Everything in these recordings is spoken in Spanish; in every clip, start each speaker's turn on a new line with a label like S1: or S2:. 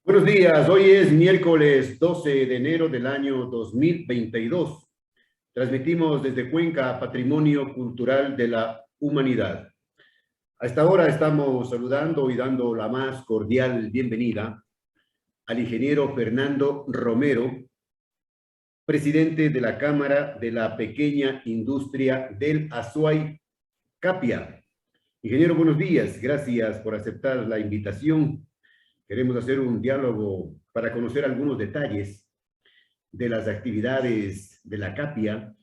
S1: Buenos días, hoy es miércoles 12 de enero del año 2022. Transmitimos desde Cuenca Patrimonio Cultural de la Humanidad. A esta hora estamos saludando y dando la más cordial bienvenida al ingeniero Fernando Romero, presidente de la Cámara de la Pequeña Industria del Azuay, Capia. Ingeniero, buenos días, gracias por aceptar la invitación. Queremos hacer un diálogo para conocer algunos detalles de las actividades de la CAPIA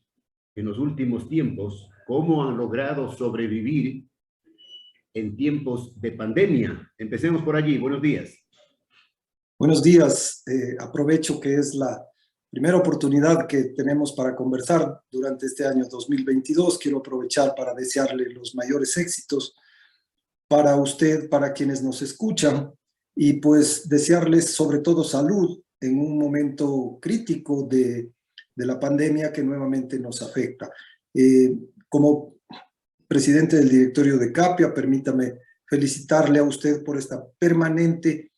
S1: en los últimos tiempos, cómo han logrado sobrevivir en tiempos de pandemia. Empecemos por allí. Buenos días.
S2: Buenos días. Aprovecho que es la primera oportunidad que tenemos para conversar durante este año 2022. Quiero aprovechar para desearle los mayores éxitos para usted, para quienes nos escuchan, y pues desearles sobre todo salud en un momento crítico de la pandemia que nuevamente nos afecta. Como presidente del directorio de CAPIA, permítame felicitarle a usted por esta permanente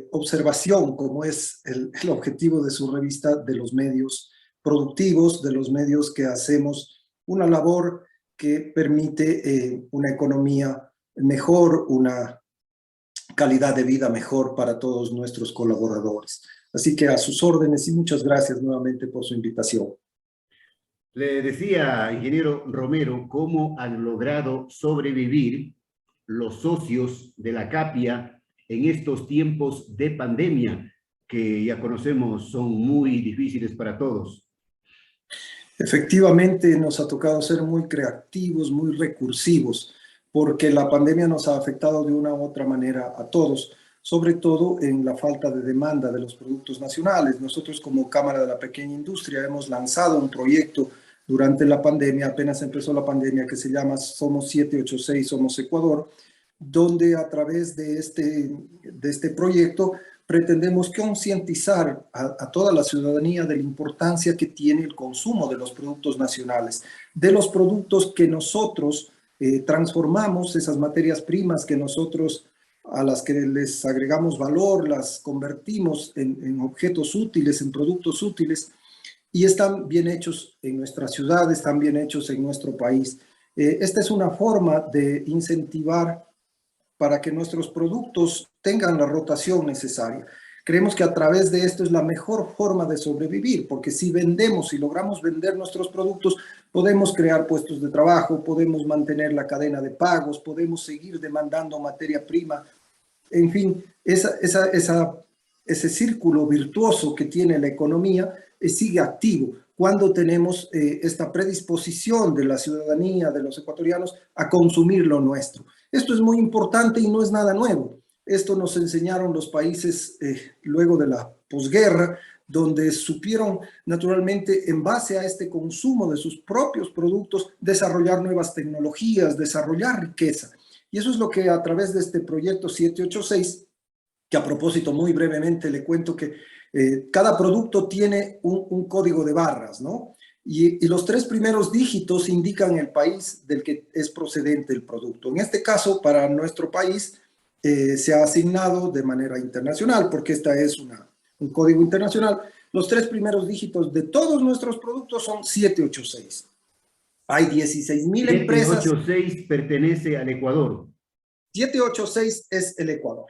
S2: observación, como es el objetivo de su revista, de los medios productivos, de los medios que hacemos una labor que permite una economía mejor, una calidad de vida mejor para todos nuestros colaboradores. Así que a sus órdenes y muchas gracias nuevamente por su invitación.
S1: Le decía, ingeniero Romero, cómo han logrado sobrevivir los socios de la CAPIA en estos tiempos de pandemia, que ya conocemos son muy difíciles para todos.
S2: Efectivamente, nos ha tocado ser muy creativos, muy recursivos, porque la pandemia nos ha afectado de una u otra manera a todos, sobre todo en la falta de demanda de los productos nacionales. Nosotros como Cámara de la Pequeña Industria hemos lanzado un proyecto durante la pandemia, apenas empezó la pandemia, que se llama Somos 786, Somos Ecuador, donde a través de este proyecto pretendemos concientizar a toda la ciudadanía de la importancia que tiene el consumo de los productos nacionales, de los productos que nosotros transformamos, esas materias primas que nosotros a las que les agregamos valor, las convertimos en objetos útiles, en productos útiles, y están bien hechos en nuestra ciudad, están bien hechos en nuestro país. Esta es una forma de incentivar para que nuestros productos tengan la rotación necesaria. Creemos que a través de esto es la mejor forma de sobrevivir, porque si vendemos, si logramos vender nuestros productos, podemos crear puestos de trabajo, podemos mantener la cadena de pagos, podemos seguir demandando materia prima. En fin, ese círculo virtuoso que tiene la economía sigue activo cuando tenemos esta predisposición de la ciudadanía, de los ecuatorianos, a consumir lo nuestro. Esto es muy importante y no es nada nuevo. Esto nos enseñaron los países luego de la posguerra, donde supieron naturalmente, en base a este consumo de sus propios productos, desarrollar nuevas tecnologías, desarrollar riqueza. Y eso es lo que a través de este proyecto 786, que a propósito muy brevemente le cuento que cada producto tiene un código de barras, ¿no? Y los tres primeros dígitos indican el país del que es procedente el producto. En este caso, para nuestro país, se ha asignado de manera internacional, porque esta es un código internacional. Los tres primeros dígitos de todos nuestros productos son 786. Hay 16,000 empresas.
S1: 786 pertenece al Ecuador.
S2: 786 es el Ecuador.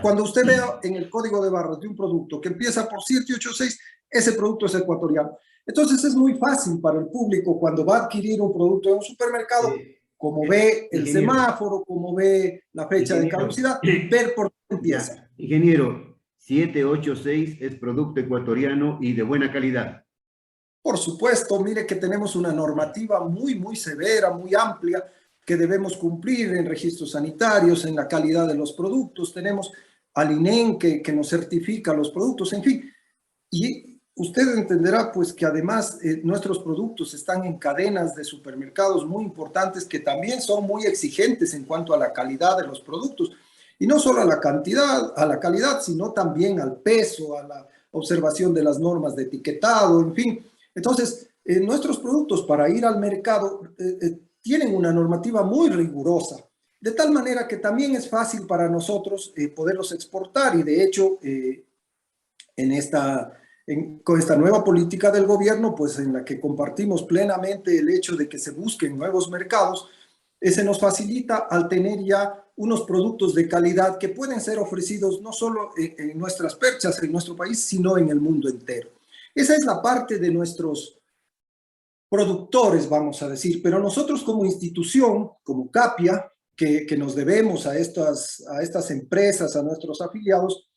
S2: Cuando usted vea en el código de barras de un producto que empieza por 786, ese producto es ecuatoriano. Entonces es muy fácil para el público cuando va a adquirir un producto en un supermercado, como ve el semáforo, como ve la fecha de caducidad, ver por dónde empieza.
S1: Ingeniero, 786 es producto ecuatoriano y de buena calidad.
S2: Por supuesto, mire que tenemos una normativa muy severa, muy amplia, que debemos cumplir en registros sanitarios, en la calidad de los productos. Tenemos al INEN que nos certifica los productos, en fin. Y usted entenderá pues que además nuestros productos están en cadenas de supermercados muy importantes que también son muy exigentes en cuanto a la calidad de los productos. Y no solo a la cantidad, a la calidad, sino también al peso, a la observación de las normas de etiquetado, en fin. Entonces, nuestros productos para ir al mercado tienen una normativa muy rigurosa de tal manera que también es fácil para nosotros poderlos exportar y de hecho con esta nueva política del gobierno, pues en la que compartimos plenamente el hecho de que se busquen nuevos mercados, se nos facilita al tener ya unos productos de calidad que pueden ser ofrecidos no solo en nuestras perchas, en nuestro país, sino en el mundo entero. Esa es la parte de nuestros productores, vamos a decir, pero nosotros como institución, como CAPIA, que nos debemos a estas empresas, a nuestros afiliados,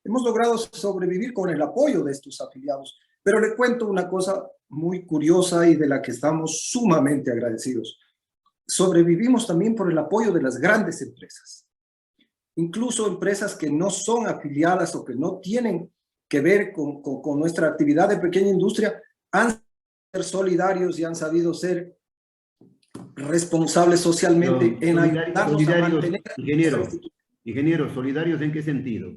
S2: hemos logrado sobrevivir con el apoyo de estos afiliados. Pero le cuento una cosa muy curiosa y de la que estamos sumamente agradecidos. Sobrevivimos también por el apoyo de las grandes empresas. Incluso empresas que no son afiliadas o que no tienen que ver con nuestra actividad de pequeña industria, han sido solidarios y han sabido ser responsables socialmente en ayudarnos a mantener...
S1: Ingeniero, ¿solidarios en qué sentido?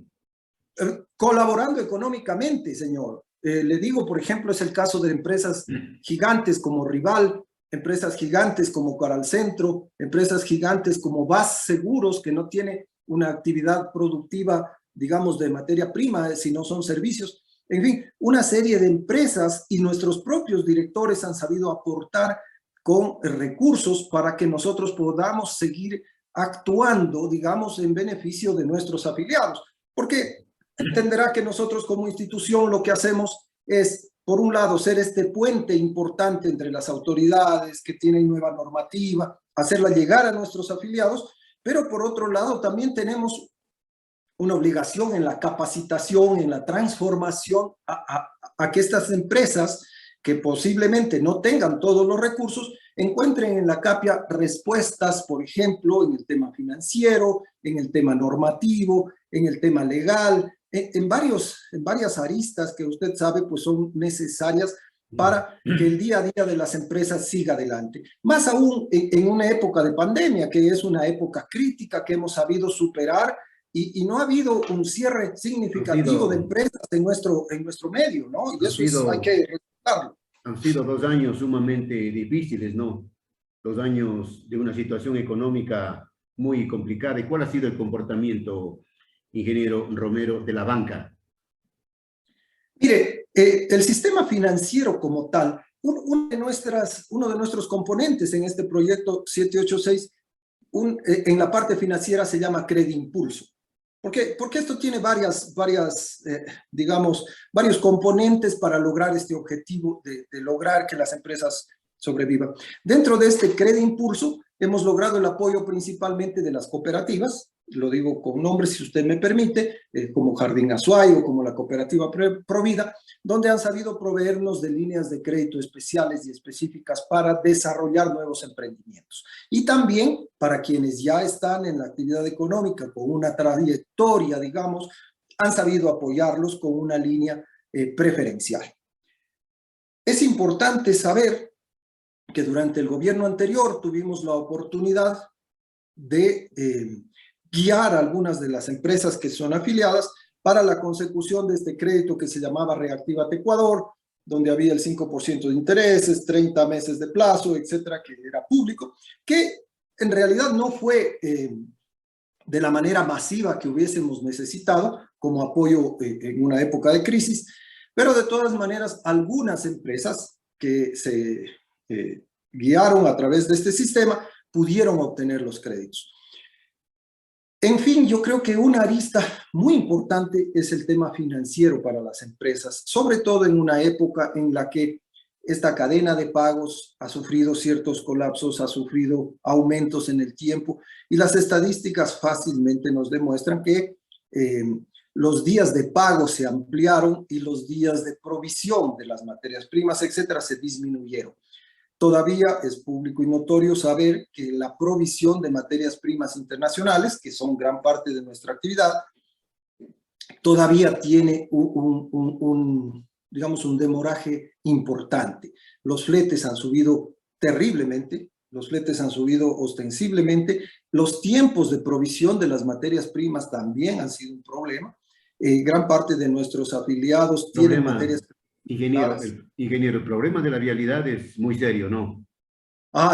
S2: Colaborando económicamente, señor. Le digo, por ejemplo, es el caso de empresas gigantes como Rival, empresas gigantes como Coral Centro, empresas gigantes como VAS Seguros, que no tiene una actividad productiva, digamos, de materia prima, sino son servicios. En fin, una serie de empresas y nuestros propios directores han sabido aportar con recursos para que nosotros podamos seguir actuando, digamos, en beneficio de nuestros afiliados. Porque entenderá que nosotros como institución lo que hacemos es, por un lado, ser este puente importante entre las autoridades que tienen nueva normativa, hacerla llegar a nuestros afiliados, pero por otro lado también tenemos una obligación en la capacitación, en la transformación a que estas empresas que posiblemente no tengan todos los recursos, encuentren en la CAPIA respuestas, por ejemplo, en el tema financiero, en el tema normativo, en el tema legal, en varias aristas que usted sabe pues son necesarias para que el día a día de las empresas siga adelante. Más aún en una época de pandemia, que es una época crítica que hemos sabido superar y no ha habido un cierre significativo de empresas en nuestro medio, ¿no? Y eso hay que respetarlo.
S1: Han sido 2 años sumamente difíciles, ¿no? 2 años de una situación económica muy complicada. ¿Y cuál ha sido el comportamiento, ingeniero Romero, de la banca?
S2: Mire, el sistema financiero como tal, uno de nuestros componentes en este proyecto 786, en la parte financiera se llama Credimpulso. Porque esto tiene digamos, varios componentes para lograr este objetivo de lograr que las empresas sobrevivan. Dentro de este Credimpulso hemos logrado el apoyo principalmente de las cooperativas, lo digo con nombres si usted me permite, como Jardín Azuay o como la cooperativa Provida, donde han sabido proveernos de líneas de crédito especiales y específicas para desarrollar nuevos emprendimientos. Y también para quienes ya están en la actividad económica con una trayectoria, digamos, han sabido apoyarlos con una línea preferencial. Es importante saber que durante el gobierno anterior tuvimos la oportunidad de guiar a algunas de las empresas que son afiliadas para la consecución de este crédito que se llamaba Reactívate Ecuador, donde había el 5% de intereses, 30 meses de plazo, etcétera, que era público, que en realidad no fue de la manera masiva que hubiésemos necesitado como apoyo en una época de crisis, pero de todas maneras algunas empresas que se guiaron a través de este sistema pudieron obtener los créditos. En fin, yo creo que una arista muy importante es el tema financiero para las empresas, sobre todo en una época en la que esta cadena de pagos ha sufrido ciertos colapsos, ha sufrido aumentos en el tiempo y las estadísticas fácilmente nos demuestran que los días de pago se ampliaron y los días de provisión de las materias primas, etcétera, se disminuyeron. Todavía es público y notorio saber que la provisión de materias primas internacionales, que son gran parte de nuestra actividad, todavía tiene digamos, un demoraje importante. Los fletes han subido terriblemente, los fletes han subido ostensiblemente, los tiempos de provisión de las materias primas también han sido un problema. Gran parte de nuestros afiliados tienen materias primas.
S1: Ingeniero, el problema de la vialidad es muy serio, ¿no?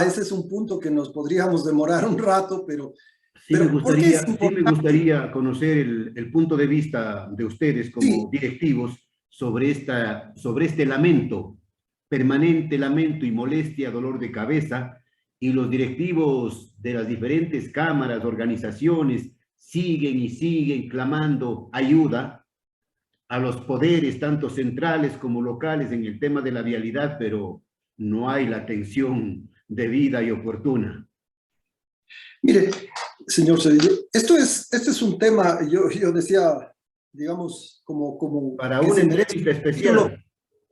S2: Ese es un punto que nos podríamos demorar un rato, pero Pero ¿por qué es
S1: sí me
S2: importante?
S1: gustaría conocer el punto de vista de ustedes
S2: Sí,
S1: como directivos sobre este lamento, permanente lamento y molestia, dolor de cabeza, y los directivos de las diferentes cámaras, organizaciones, siguen y siguen clamando ayuda a los poderes, tanto centrales como locales, en el tema de la vialidad, pero no hay la atención debida y oportuna.
S2: mire, señor Cedillo, este es un tema, yo decía, digamos, como
S1: Para
S2: que
S1: una
S2: se merece
S1: entrevista
S2: un capítulo.
S1: especial.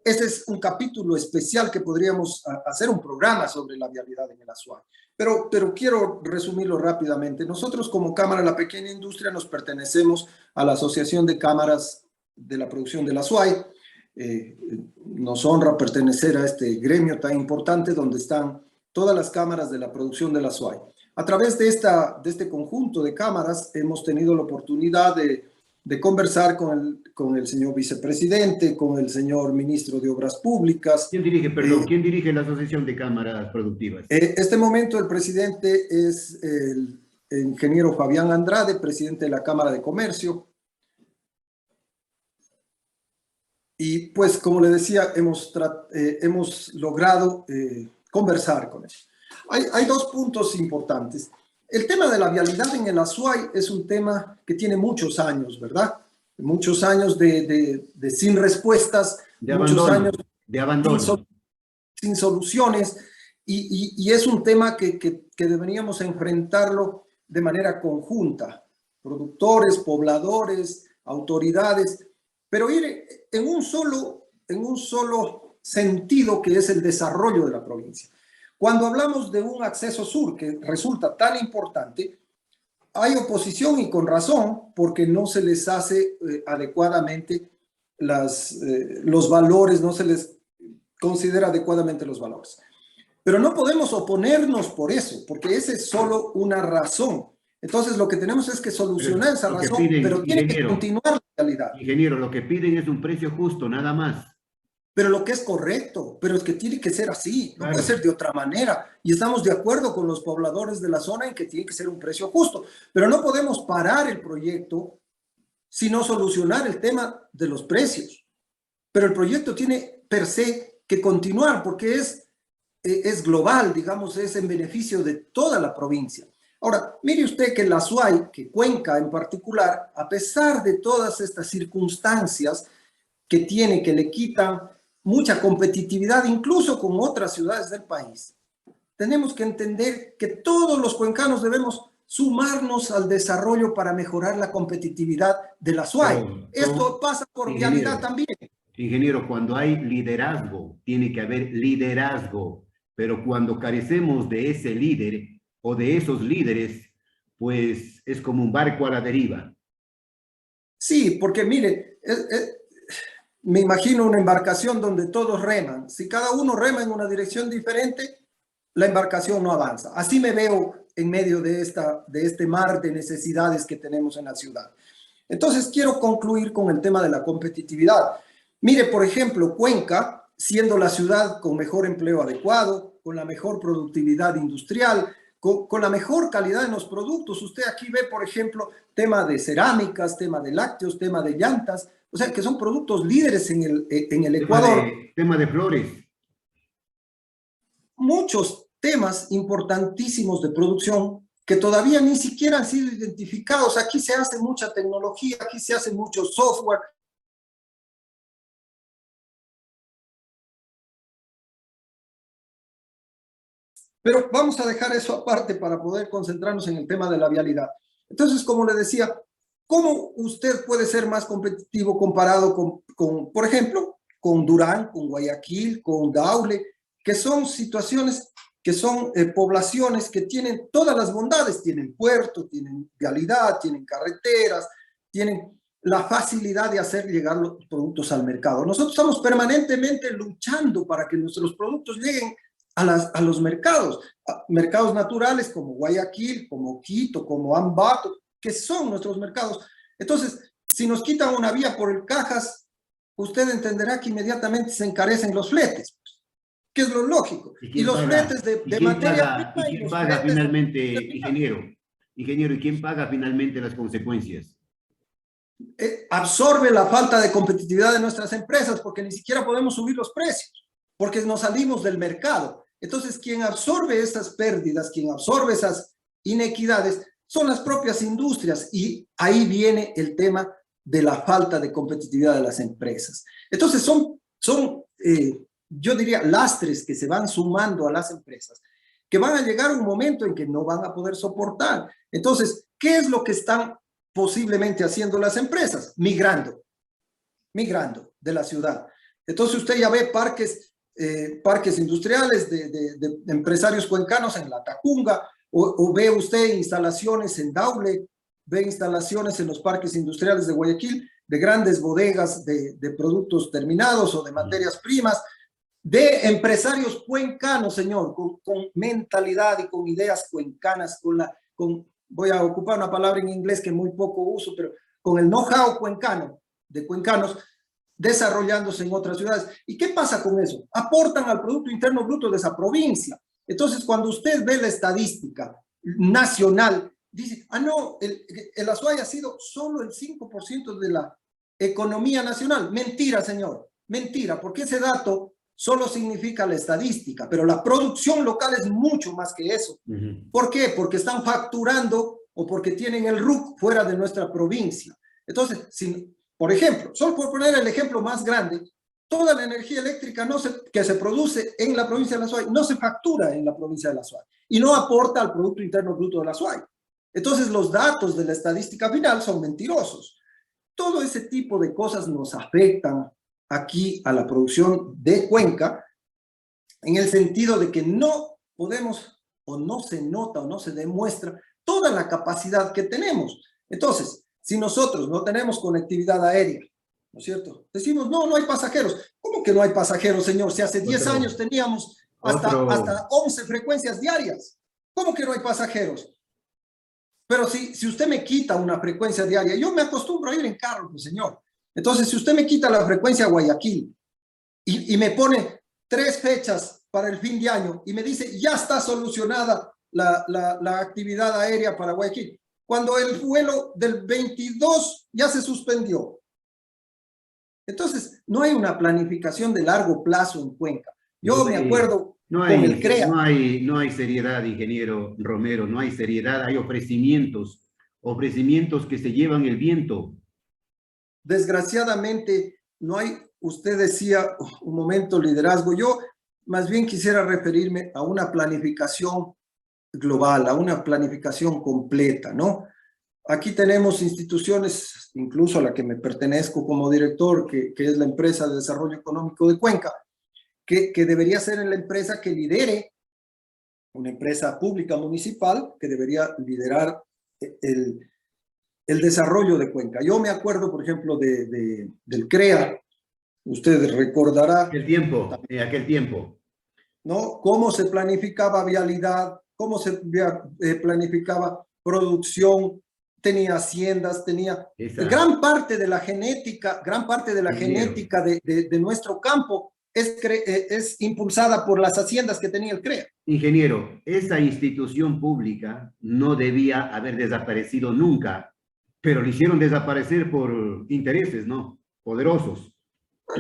S2: Este es un capítulo especial que podríamos hacer un programa sobre la vialidad en el Azuay. Pero quiero resumirlo rápidamente. Nosotros como Cámara de la Pequeña Industria nos pertenecemos a la Asociación de Cámaras de la Producción del Azuay. Nos honra pertenecer a este gremio tan importante donde están todas las cámaras de la producción del Azuay. A través de este conjunto de cámaras hemos tenido la oportunidad de conversar con el señor vicepresidente, con el señor ministro de Obras Públicas.
S1: ¿Quién dirige, perdón, quién dirige la Asociación de Cámaras Productivas?
S2: Este momento el presidente es el ingeniero Fabián Andrade, presidente de la Cámara de Comercio. Y pues, como le decía, hemos logrado conversar con él. Hay dos puntos importantes. El tema de la vialidad en el Azuay es un tema que tiene muchos años, ¿verdad? Muchos años de sin respuestas,
S1: De
S2: muchos
S1: abandono,
S2: años
S1: de
S2: sin,
S1: abandono.
S2: sin soluciones, y es un tema que deberíamos enfrentarlo de manera conjunta, productores, pobladores, autoridades, pero ir en un solo sentido, que es el desarrollo de la provincia. Cuando hablamos de un acceso sur que resulta tan importante, hay oposición, y con razón, porque no se les hace adecuadamente los valores, no se les considera adecuadamente los valores. Pero no podemos oponernos por eso, porque esa es solo una razón. Entonces lo que tenemos es que solucionar esa
S1: Lo que
S2: razón,
S1: piden,
S2: pero tiene que continuar la realidad.
S1: ingeniero, lo que piden es un precio justo, nada más.
S2: Pero lo que es correcto, pero es que tiene que ser así, no puede
S1: Claro.
S2: ser de otra manera. Y estamos de acuerdo con los pobladores de la zona en que tiene que ser un precio justo, pero no podemos parar el proyecto sino solucionar el tema de los precios. Pero el proyecto tiene per se que continuar porque es global, digamos, es en beneficio de toda la provincia. Ahora, mire usted que la Azuay, que Cuenca en particular, a pesar de todas estas circunstancias que tiene, que le quitan mucha competitividad, incluso con otras ciudades del país, tenemos que entender que todos los cuencanos debemos sumarnos al desarrollo para mejorar la competitividad de la Azuay. Esto pasa por vialidad
S1: Ingeniero,
S2: también.
S1: ingeniero, cuando hay liderazgo, tiene que haber liderazgo, pero cuando carecemos de ese líder o de esos líderes, pues es como un barco a la deriva.
S2: Sí, porque mire, me imagino una embarcación donde todos reman. Si cada uno rema en una dirección diferente, la embarcación no avanza. Así me veo en medio de este mar de necesidades que tenemos en la ciudad. Entonces, quiero concluir con el tema de la competitividad. Mire, por ejemplo, Cuenca, siendo la ciudad con mejor empleo adecuado, con la mejor productividad industrial, con la mejor calidad en los productos. Usted aquí ve, por ejemplo, tema de cerámicas, tema de lácteos, tema de llantas, o sea, que son productos líderes en el Ecuador.
S1: Tema de flores.
S2: Muchos temas importantísimos de producción que todavía ni siquiera han sido identificados. Aquí se hace mucha tecnología, aquí se hace mucho software. Pero vamos a dejar eso aparte para poder concentrarnos en el tema de la vialidad. Entonces, como le decía, ¿cómo usted puede ser más competitivo comparado por ejemplo, con Durán, con Guayaquil, con Daule, que son situaciones, que son poblaciones que tienen todas las bondades? Tienen puerto, tienen vialidad, tienen carreteras, tienen la facilidad de hacer llegar los productos al mercado. Nosotros estamos permanentemente luchando para que nuestros productos lleguen a los mercados naturales como Guayaquil, como Quito, como Ambato, que son nuestros mercados. Entonces, si nos quitan una vía por el Cajas, usted entenderá que inmediatamente se encarecen los fletes, que es lo lógico. Y los fletes de materia prima.
S1: ¿Y quién paga finalmente, ingeniero? Ingeniero, ¿y quién paga finalmente las consecuencias?
S2: Absorbe la falta de competitividad de nuestras empresas porque ni siquiera podemos subir los precios, porque nos salimos del mercado. Entonces, quien absorbe esas pérdidas, quien absorbe esas inequidades, son las propias industrias, y ahí viene el tema de la falta de competitividad de las empresas. Entonces, yo diría, lastres que se van sumando a las empresas, que van a llegar un momento en que no van a poder soportar. Entonces, ¿qué es lo que están posiblemente haciendo las empresas? Migrando de la ciudad. Entonces usted ya ve parques industriales de empresarios cuencanos en La Tacunga, o ve usted instalaciones en Daule, ve instalaciones en los parques industriales de Guayaquil, de grandes bodegas de productos terminados o de materias primas, de empresarios cuencanos, señor, con mentalidad y con ideas cuencanas, voy a ocupar una palabra en inglés que muy poco uso, pero con el know-how cuencano, de cuencanos, desarrollándose en otras ciudades. ¿Y qué pasa con eso? Aportan al Producto Interno Bruto de esa provincia. Entonces, cuando usted ve la estadística nacional, dice, no, el Azuay ha sido solo el 5% de la economía nacional. Mentira, señor, mentira, porque ese dato solo significa la estadística, pero la producción local es mucho más que eso. ¿Por qué? Porque están facturando o porque tienen el RUC fuera de nuestra provincia. Entonces, por ejemplo, solo por poner el ejemplo más grande, toda la energía eléctrica que se produce en la provincia de La Azuay no se factura en la provincia de La Azuay y no aporta al Producto Interno Bruto de La Azuay. Entonces, los datos de la estadística final son mentirosos. Todo ese tipo de cosas nos afectan aquí a la producción de Cuenca, en el sentido de que no podemos, o no se nota o no se demuestra toda la capacidad que tenemos. Entonces, si nosotros no tenemos conectividad aérea, ¿no es cierto? Decimos, no hay pasajeros. ¿Cómo que no hay pasajeros, señor? Si hace 10 años teníamos hasta 11 frecuencias diarias. ¿Cómo que no hay pasajeros? Pero si usted me quita una frecuencia diaria, yo me acostumbro a ir en carro, pues, señor. Entonces, si usted me quita la frecuencia a Guayaquil y me pone 3 fechas para el fin de año y me dice, ya está solucionada la actividad aérea para Guayaquil, cuando el vuelo del 22 ya se suspendió. Entonces, no hay una planificación de largo plazo en Cuenca. Yo me acuerdo con el CREA.
S1: No hay seriedad, ingeniero Romero, no hay seriedad, hay ofrecimientos que se llevan el viento.
S2: Desgraciadamente, no hay, usted decía un momento, liderazgo. Yo más bien quisiera referirme a una planificación global, a una planificación completa, ¿no? Aquí tenemos instituciones, incluso a la que me pertenezco como director, que es la Empresa de Desarrollo Económico de Cuenca, que debería ser la empresa que lidere, una empresa pública municipal que debería liderar el desarrollo de Cuenca. Yo me acuerdo, por ejemplo, del CREA, usted recordará.
S1: Aquel tiempo.
S2: ¿No? Cómo se planificaba vialidad, cómo se planificaba producción, tenía haciendas, tenía gran parte de la genética, de nuestro campo es impulsada por las haciendas que tenía el CREA.
S1: Ingeniero, esa institución pública no debía haber desaparecido nunca, pero lo hicieron desaparecer por intereses, ¿no? Poderosos.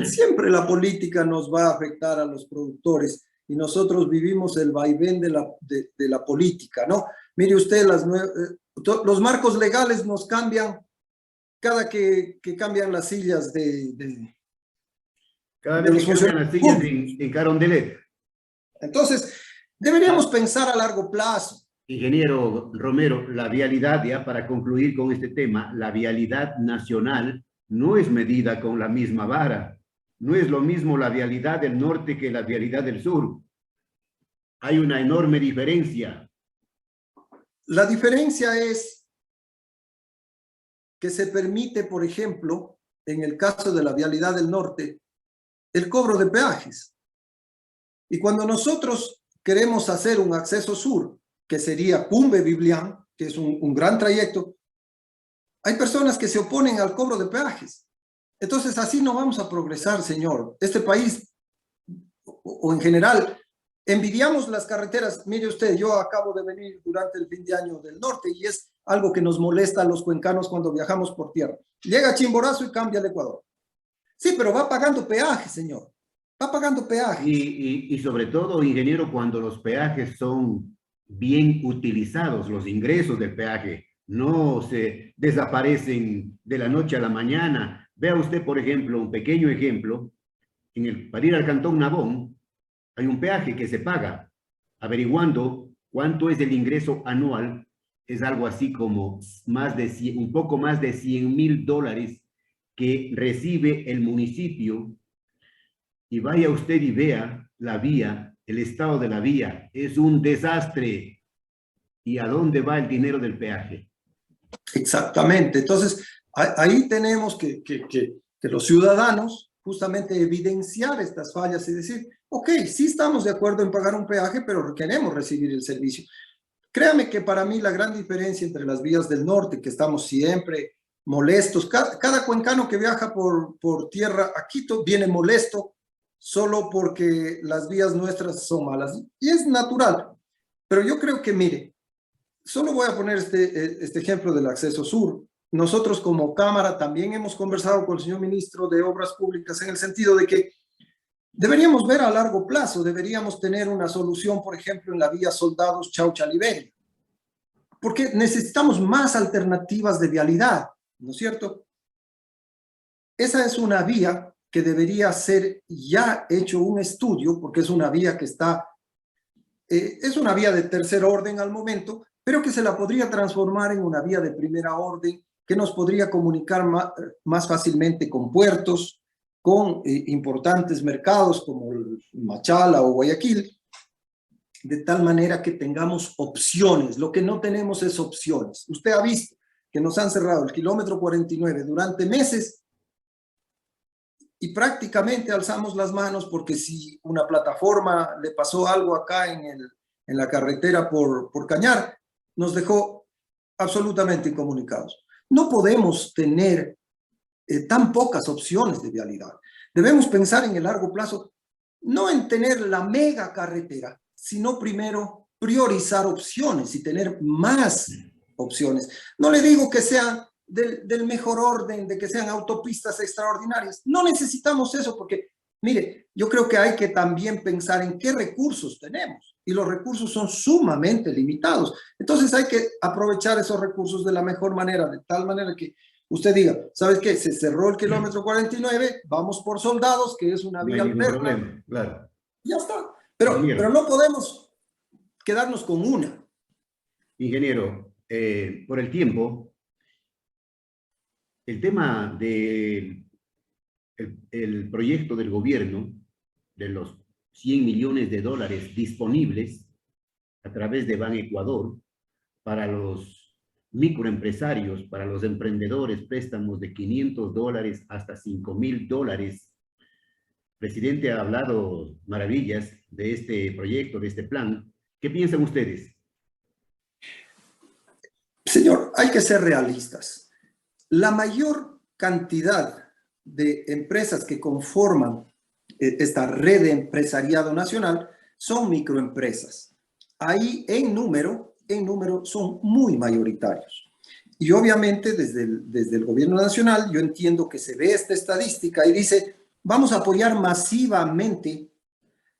S2: Siempre la política nos va a afectar a los productores y nosotros vivimos el vaivén de la política, ¿no? Mire usted, los marcos legales nos cambian cada que cambian las sillas
S1: cada vez que cambian las sillas en Carondelet.
S2: Entonces, deberíamos pensar a largo plazo.
S1: Ingeniero Romero, la vialidad, ya para concluir con este tema, la vialidad nacional no es medida con la misma vara. No es lo mismo la vialidad del norte que la vialidad del sur. Hay una enorme diferencia.
S2: La diferencia es que se permite, por ejemplo, en el caso de la vialidad del norte, el cobro de peajes. Y cuando nosotros queremos hacer un acceso sur, que sería Pumbe-Biblián, que es un gran trayecto, hay personas que se oponen al cobro de peajes. Entonces, así no vamos a progresar, señor. Este país, o en general, Envidiamos las carreteras. Mire usted, yo acabo de venir durante el fin de año del norte y es algo que nos molesta a los cuencanos cuando viajamos por tierra. Llega a Chimborazo y cambia al Ecuador. Sí, pero va pagando peaje, señor. Va pagando peajes.
S1: Y sobre todo, ingeniero, cuando los peajes son bien utilizados, los ingresos del peaje no se desaparecen de la noche a la mañana. Vea usted, por ejemplo, un pequeño ejemplo, para ir al Cantón Nabón, hay un peaje que se paga. Averiguando cuánto es el ingreso anual, es algo así como un poco más de $100,000 que recibe el municipio. Y vaya usted y vea la vía, el estado de la vía, es un desastre. ¿Y a dónde va el dinero del peaje?
S2: Exactamente. Entonces, ahí tenemos que los ciudadanos justamente evidenciar estas fallas y decir, ok, sí estamos de acuerdo en pagar un peaje, pero queremos recibir el servicio. Créame que para mí la gran diferencia entre las vías del norte, que estamos siempre molestos, cada cuencano que viaja por tierra a Quito viene molesto solo porque las vías nuestras son malas. Y es natural. Pero yo creo que, mire, solo voy a poner este ejemplo del acceso sur. Nosotros como Cámara también hemos conversado con el señor ministro de Obras Públicas en el sentido de que deberíamos ver a largo plazo, deberíamos tener una solución, por ejemplo, en la vía Soldados Chaucha-Liberia, porque necesitamos más alternativas de vialidad, ¿no es cierto? Esa es una vía que debería ser ya hecho un estudio, porque es una vía que es una vía de tercer orden al momento, pero que se la podría transformar en una vía de primera orden, que nos podría comunicar más fácilmente con puertos, con importantes mercados como Machala o Guayaquil, de tal manera que tengamos opciones. Lo que no tenemos es opciones. Usted ha visto que nos han cerrado el kilómetro 49 durante meses y prácticamente alzamos las manos porque si una plataforma le pasó algo acá en la carretera por Cañar, nos dejó absolutamente incomunicados. No podemos tener tan pocas opciones de vialidad. Debemos pensar en el largo plazo, no en tener la mega carretera, sino primero priorizar opciones y tener más opciones. No le digo que sean del mejor orden, de que sean autopistas extraordinarias. No necesitamos eso porque, mire, yo creo que hay que también pensar en qué recursos tenemos y los recursos son sumamente limitados. Entonces hay que aprovechar esos recursos de la mejor manera, de tal manera que usted diga, ¿sabes qué? Se cerró el kilómetro 49, vamos por Soldados, que es una vía alterna.
S1: Problema, claro.
S2: Ya está. Pero no podemos quedarnos con una.
S1: Ingeniero, por el tiempo, el tema del el proyecto del gobierno de los $100 millones disponibles a través de Ban Ecuador para los microempresarios, para los emprendedores, préstamos de $500 hasta $5,000. El presidente ha hablado maravillas de este proyecto, de este plan. ¿Qué piensan ustedes?
S2: Señor, hay que ser realistas. La mayor cantidad de empresas que conforman esta red de empresariado nacional son microempresas. Ahí en número son muy mayoritarios. Y obviamente desde el gobierno nacional yo entiendo que se ve esta estadística y dice, vamos a apoyar masivamente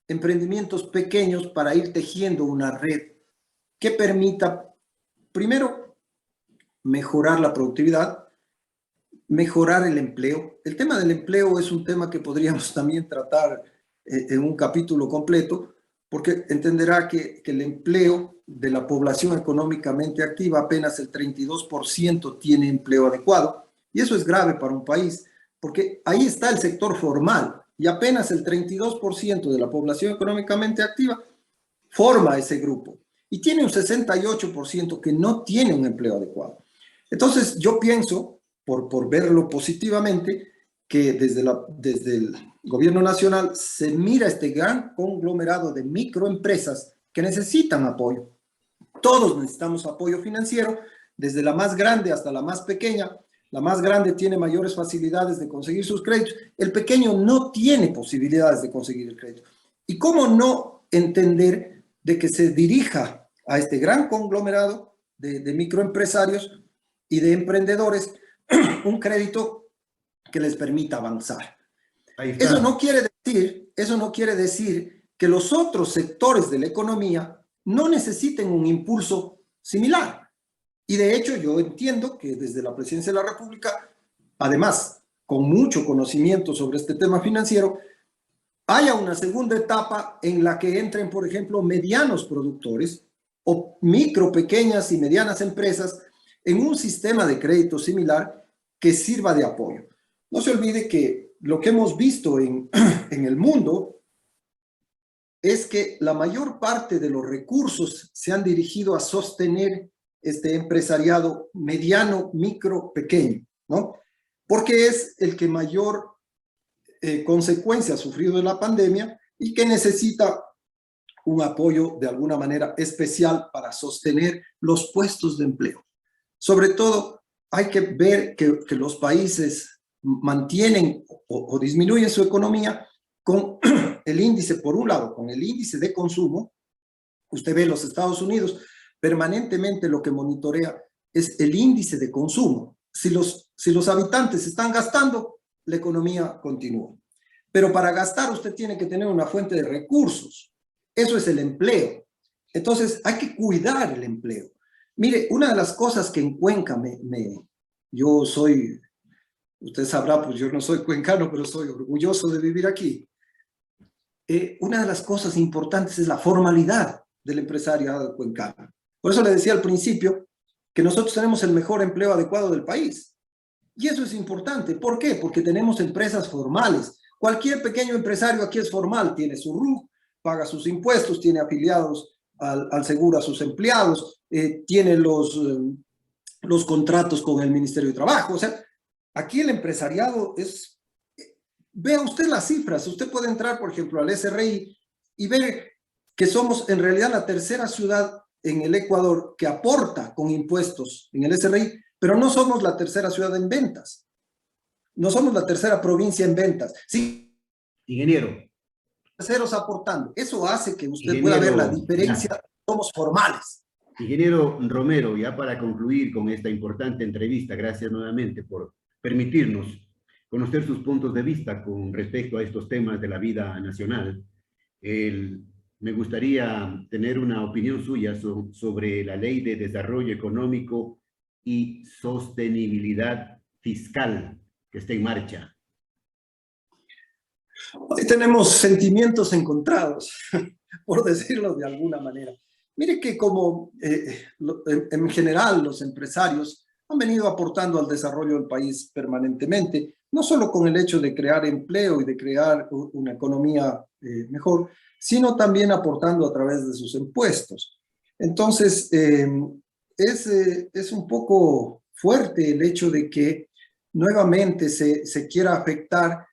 S2: emprendimientos pequeños para ir tejiendo una red que permita, primero, mejorar la productividad, mejorar el empleo. El tema del empleo es un tema que podríamos también tratar en un capítulo completo, porque entenderá que el empleo de la población económicamente activa, apenas el 32% tiene empleo adecuado, y eso es grave para un país, porque ahí está el sector formal, y apenas el 32% de la población económicamente activa forma ese grupo, y tiene un 68% que no tiene un empleo adecuado. Entonces, yo pienso, por verlo positivamente, que desde el gobierno nacional se mira este gran conglomerado de microempresas que necesitan apoyo. Todos necesitamos apoyo financiero, desde la más grande hasta la más pequeña. La más grande tiene mayores facilidades de conseguir sus créditos. El pequeño no tiene posibilidades de conseguir el crédito. ¿Y cómo no entender de que se dirija a este gran conglomerado de microempresarios y de emprendedores un crédito que les permita avanzar.
S1: Ahí está.
S2: Eso no quiere decir que los otros sectores de la economía no necesiten un impulso similar. Y de hecho yo entiendo que desde la Presidencia de la República, además con mucho conocimiento sobre este tema financiero, haya una segunda etapa en la que entren, por ejemplo, medianos productores o micro, pequeñas y medianas empresas en un sistema de crédito similar que sirva de apoyo. No se olvide que lo que hemos visto en el mundo es que la mayor parte de los recursos se han dirigido a sostener este empresariado mediano, micro, pequeño, ¿no? Porque es el que mayor consecuencia ha sufrido de la pandemia y que necesita un apoyo de alguna manera especial para sostener los puestos de empleo. Sobre todo, hay que ver que los países mantienen o disminuyen su economía con el índice, por un lado, con el índice de consumo. Usted ve los Estados Unidos, permanentemente lo que monitorea es el índice de consumo. Si los habitantes están gastando, la economía continúa. Pero para gastar usted tiene que tener una fuente de recursos. Eso es el empleo. Entonces hay que cuidar el empleo. Mire, una de las cosas que en Cuenca yo soy, usted sabrá, pues yo no soy cuencano, pero soy orgulloso de vivir aquí. Una de las cosas importantes es la formalidad del empresariado cuencano. Por eso le decía al principio que nosotros tenemos el mejor empleo adecuado del país. Y eso es importante. ¿Por qué? Porque tenemos empresas formales. Cualquier pequeño empresario aquí es formal, tiene su RUC, paga sus impuestos, tiene afiliados al seguro a sus empleados, tiene los contratos con el Ministerio de Trabajo. O sea, aquí el empresariado es... Vea usted las cifras. Usted puede entrar, por ejemplo, al SRI y ver que somos en realidad la tercera ciudad en el Ecuador que aporta con impuestos en el SRI, pero no somos la tercera ciudad en ventas. No somos la tercera provincia en ventas. Sí,
S1: ingeniero.
S2: Terceros aportando. Eso hace que usted pueda ver la diferencia. Ya. Somos formales.
S1: Ingeniero Romero, ya para concluir con esta importante entrevista, gracias nuevamente por permitirnos conocer sus puntos de vista con respecto a estos temas de la vida nacional. Me gustaría tener una opinión suya sobre la Ley de Desarrollo Económico y Sostenibilidad Fiscal que está en marcha.
S2: Hoy tenemos sentimientos encontrados, por decirlo de alguna manera. Mire que como en general los empresarios han venido aportando al desarrollo del país permanentemente, no solo con el hecho de crear empleo y de crear una economía mejor, sino también aportando a través de sus impuestos. Entonces, es un poco fuerte el hecho de que nuevamente se quiera afectar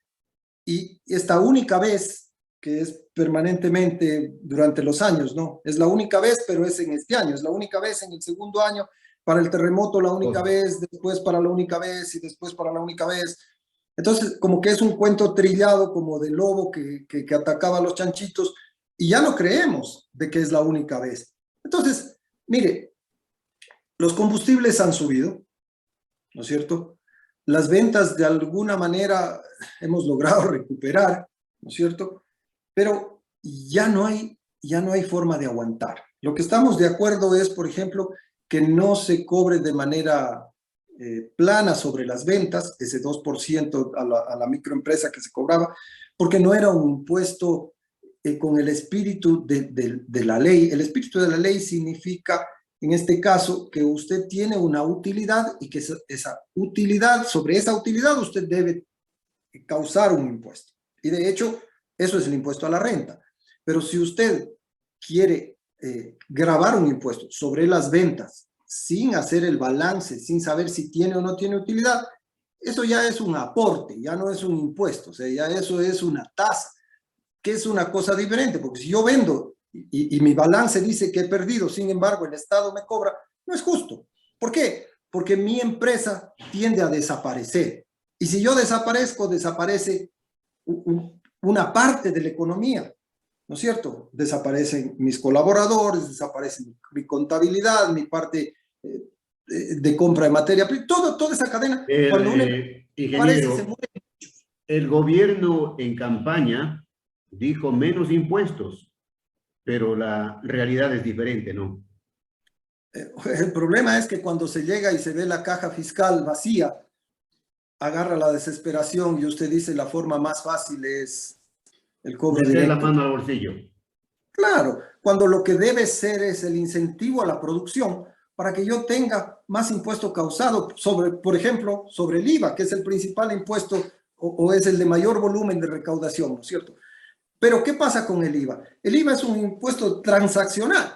S2: y esta única vez, que es permanentemente durante los años, ¿no? Es la única vez, pero es en este año, es la única vez en el segundo año, para el terremoto la única vez, después para la única vez y después para la única vez. Entonces, como que es un cuento trillado como de lobo que atacaba a los chanchitos y ya no creemos de que es la única vez. Entonces, mire, los combustibles han subido, ¿no es cierto? Las ventas de alguna manera hemos logrado recuperar, ¿no es cierto? Pero ya no hay forma de aguantar. Lo que estamos de acuerdo es, por ejemplo, que no se cobre de manera plana sobre las ventas, ese 2% a la microempresa que se cobraba, porque no era un impuesto con el espíritu de la ley. El espíritu de la ley significa, en este caso, que usted tiene una utilidad y que esa utilidad, sobre esa utilidad usted debe causar un impuesto. Y de hecho, eso es el impuesto a la renta. Pero si usted quiere gravar un impuesto sobre las ventas sin hacer el balance, sin saber si tiene o no tiene utilidad, eso ya es un aporte, ya no es un impuesto, o sea, ya eso es una tasa, que es una cosa diferente, porque si yo vendo y mi balance dice que he perdido, sin embargo el Estado me cobra, no es justo. ¿Por qué? Porque mi empresa tiende a desaparecer. Y si yo desaparezco, desaparece una parte de la economía. ¿no es cierto? Desaparecen mis colaboradores, desaparece mi contabilidad, mi parte de compra de materia, toda esa cadena, cuando uno aparece, se
S1: Ingeniero,
S2: mueve.
S1: el gobierno en campaña dijo menos impuestos, pero la realidad es diferente, ¿no?
S2: El problema es que cuando se llega y se ve la caja fiscal vacía, agarra la desesperación y usted dice la forma más fácil es el cobro
S1: Meter la
S2: directo.
S1: mano al bolsillo.
S2: Claro, cuando lo que debe ser es el incentivo a la producción para que yo tenga más impuesto causado sobre, por ejemplo, sobre el IVA, que es el principal impuesto o es el de mayor volumen de recaudación, ¿no es cierto? Pero ¿qué pasa con el IVA? El IVA es un impuesto transaccional.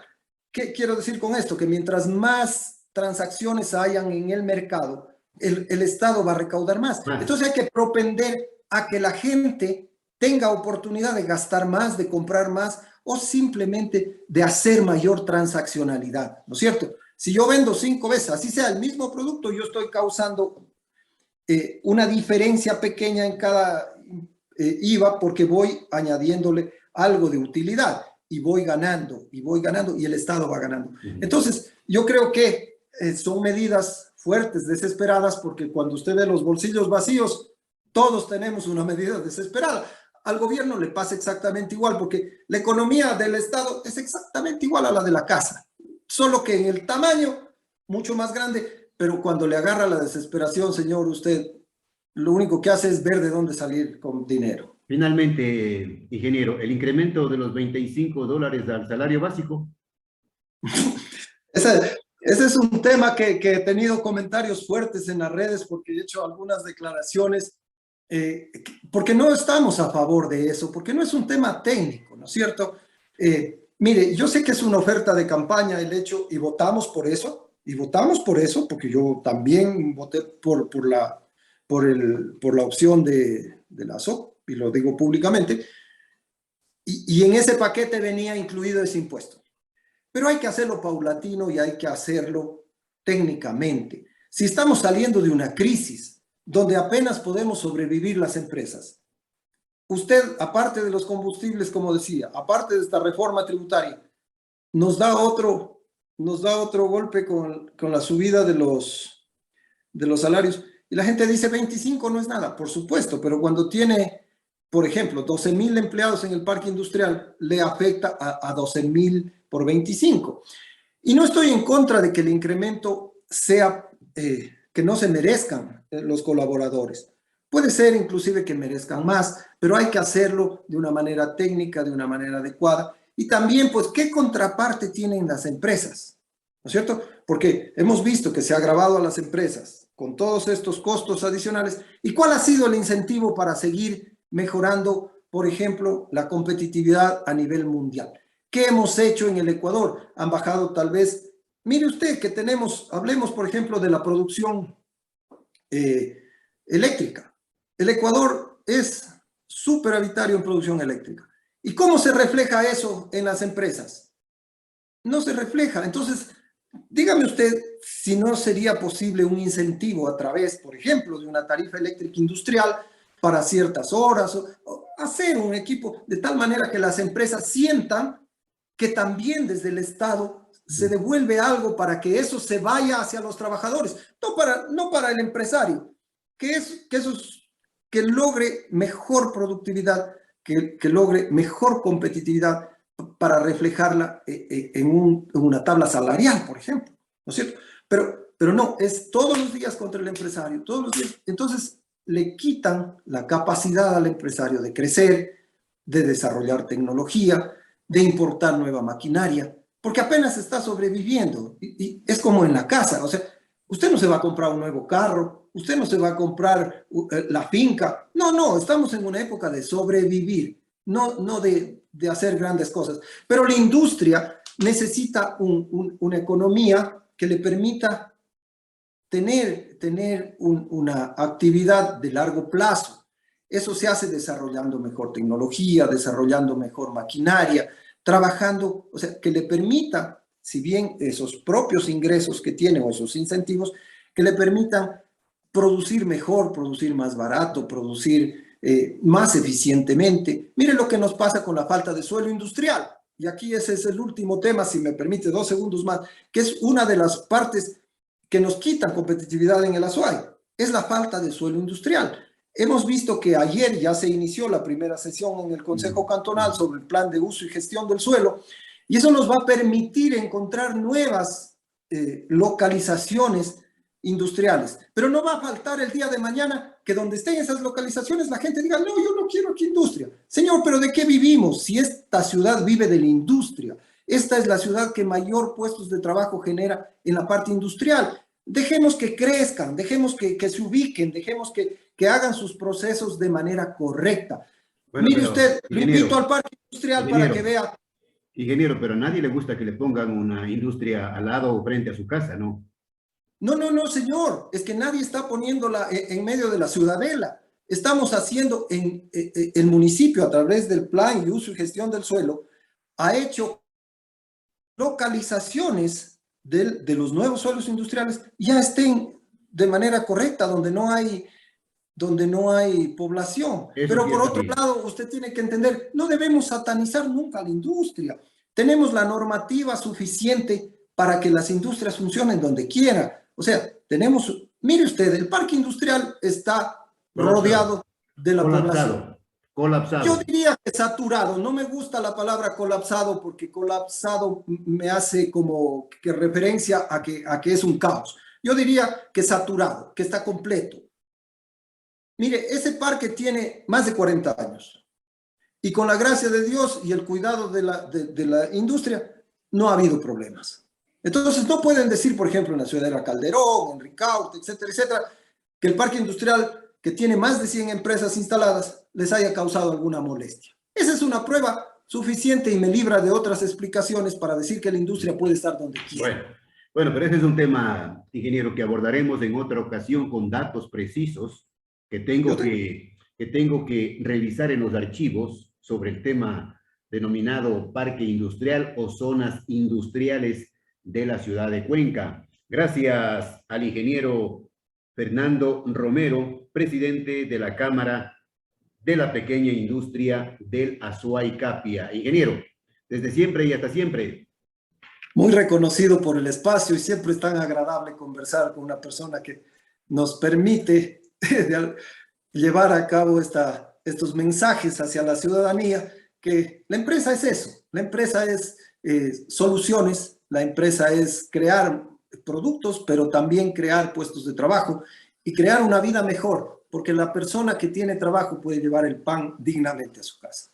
S2: ¿Qué quiero decir con esto? Que mientras más transacciones hayan en el mercado, el Estado va a recaudar más.
S1: Más.
S2: Entonces hay que propender a que la gente tenga oportunidad de gastar más, de comprar más o simplemente de hacer mayor transaccionalidad, ¿no es cierto? Si yo vendo 5 veces, así sea el mismo producto, yo estoy causando una diferencia pequeña en cada IVA porque voy añadiéndole algo de utilidad y voy ganando y el Estado va ganando. Entonces, yo creo que son medidas fuertes, desesperadas, porque cuando usted ve los bolsillos vacíos, todos tenemos una medida desesperada. Al gobierno le pasa exactamente igual, porque la economía del Estado es exactamente igual a la de la casa, solo que en el tamaño mucho más grande, pero cuando le agarra la desesperación, señor, usted lo único que hace es ver de dónde salir con dinero.
S1: Finalmente, ingeniero, el incremento de los $25 al salario básico.
S2: Ese es un tema que he tenido comentarios fuertes en las redes porque he hecho algunas declaraciones, porque no estamos a favor de eso, porque no es un tema técnico, ¿no es cierto? Mire, yo sé que es una oferta de campaña el hecho, y votamos por eso, porque yo también voté por la opción de la SOC, y lo digo públicamente, y en ese paquete venía incluido ese impuesto. Pero hay que hacerlo paulatino y hay que hacerlo técnicamente. Si estamos saliendo de una crisis donde apenas podemos sobrevivir las empresas, usted, aparte de los combustibles, como decía, aparte de esta reforma tributaria, nos da otro golpe con la subida de los salarios. Y la gente dice 25 no es nada, por supuesto, pero cuando tiene, por ejemplo, 12,000 empleados en el parque industrial, le afecta a 12,000 por 25. Y no estoy en contra de que el incremento sea que no se merezcan los colaboradores. Puede ser inclusive que merezcan más, pero hay que hacerlo de una manera técnica, de una manera adecuada. Y también, pues, ¿qué contraparte tienen las empresas? ¿No es cierto? Porque hemos visto que se ha agravado a las empresas con todos estos costos adicionales. ¿Y cuál ha sido el incentivo para seguir mejorando, por ejemplo, la competitividad a nivel mundial? ¿Qué hemos hecho en el Ecuador? Han bajado tal vez, mire usted que tenemos, hablemos por ejemplo de la producción eléctrica. El Ecuador es superavitario en producción eléctrica. ¿Y cómo se refleja eso en las empresas? No se refleja. Entonces, dígame usted si no sería posible un incentivo a través, por ejemplo, de una tarifa eléctrica industrial para ciertas horas, o hacer un equipo de tal manera que las empresas sientan que también desde el Estado se devuelve algo para que eso se vaya hacia los trabajadores, no para el empresario, que logre mejor productividad, que logre mejor competitividad para reflejarla en una tabla salarial, por ejemplo, ¿no es cierto? Pero no, es todos los días contra el empresario, todos los días. Entonces le quitan la capacidad al empresario de crecer, de desarrollar tecnología, de importar nueva maquinaria, porque apenas está sobreviviendo. Y es como en la casa, o sea, usted no se va a comprar un nuevo carro, usted no se va a comprar la finca. No, estamos en una época de sobrevivir, no de hacer grandes cosas. Pero la industria necesita una economía que le permita tener una actividad de largo plazo. Eso se hace desarrollando mejor tecnología, desarrollando mejor maquinaria, trabajando, o sea, que le permita, si bien esos propios ingresos que tiene o esos incentivos, que le permitan producir mejor, producir más barato, producir más eficientemente. Mire lo que nos pasa con la falta de suelo industrial. Y aquí ese es el último tema, si me permite 2 segundos más, que es una de las partes que nos quitan competitividad en el Azuay, es la falta de suelo industrial. Hemos visto que ayer ya se inició la primera sesión en el Consejo Cantonal sobre el plan de uso y gestión del suelo, y eso nos va a permitir encontrar nuevas localizaciones industriales. Pero no va a faltar el día de mañana que donde estén esas localizaciones la gente diga, no, yo no quiero aquí industria. Señor, ¿pero de qué vivimos? Si esta ciudad vive de la industria, esta es la ciudad que mayor puestos de trabajo genera en la parte industrial. Dejemos que crezcan, dejemos que se ubiquen, dejemos que hagan sus procesos de manera correcta.
S1: Bueno,
S2: Mire
S1: pero,
S2: usted, lo invito
S1: ingeniero,
S2: al parque industrial para
S1: ingeniero,
S2: que vea.
S1: ingeniero, pero a nadie le gusta que le pongan una industria al lado o frente a su casa, ¿no?
S2: No, no, no, señor, es que nadie está poniéndola en medio de la ciudadela. Estamos haciendo el municipio a través del plan de uso y gestión del suelo, ha hecho localizaciones de los nuevos suelos industriales ya estén de manera correcta, donde no hay población.
S1: Eso
S2: Pero
S1: sí
S2: por
S1: está
S2: otro
S1: bien.
S2: lado, usted tiene que entender, no debemos satanizar nunca la industria. Tenemos la normativa suficiente para que las industrias funcionen donde quiera. O sea, mire usted, el parque industrial está
S1: Colapsado,
S2: rodeado de la población.
S1: colapsado,
S2: Yo
S1: colapsado.
S2: diría que saturado, no me gusta la palabra colapsado porque colapsado me hace como que referencia a que es un caos. Yo diría que saturado, que está completo. Mire, ese parque tiene más de 40 años y con la gracia de Dios y el cuidado de la industria no ha habido problemas. Entonces no pueden decir, por ejemplo, en la Ciudadela Calderón, en Ricaurte, etcétera, etcétera, que el parque industrial que tiene más de 100 empresas instaladas les haya causado alguna molestia. Esa es una prueba suficiente y me libra de otras explicaciones para decir que la industria puede estar donde quiera.
S1: Bueno, bueno, pero ese es un tema, ingeniero, que abordaremos en otra ocasión con datos precisos que tengo que revisar en los archivos sobre el tema denominado parque industrial o zonas industriales de la ciudad de Cuenca. Gracias al ingeniero Fernando Romero, presidente de la Cámara de la Pequeña Industria del Azuay Capia. Ingeniero, desde siempre y hasta siempre.
S2: Muy reconocido por el espacio y siempre es tan agradable conversar con una persona que nos permite llevar a cabo estos mensajes hacia la ciudadanía, que la empresa es eso, la empresa es soluciones, la empresa es crear productos, pero también crear puestos de trabajo y crear una vida mejor, porque la persona que tiene trabajo puede llevar el pan dignamente a su casa.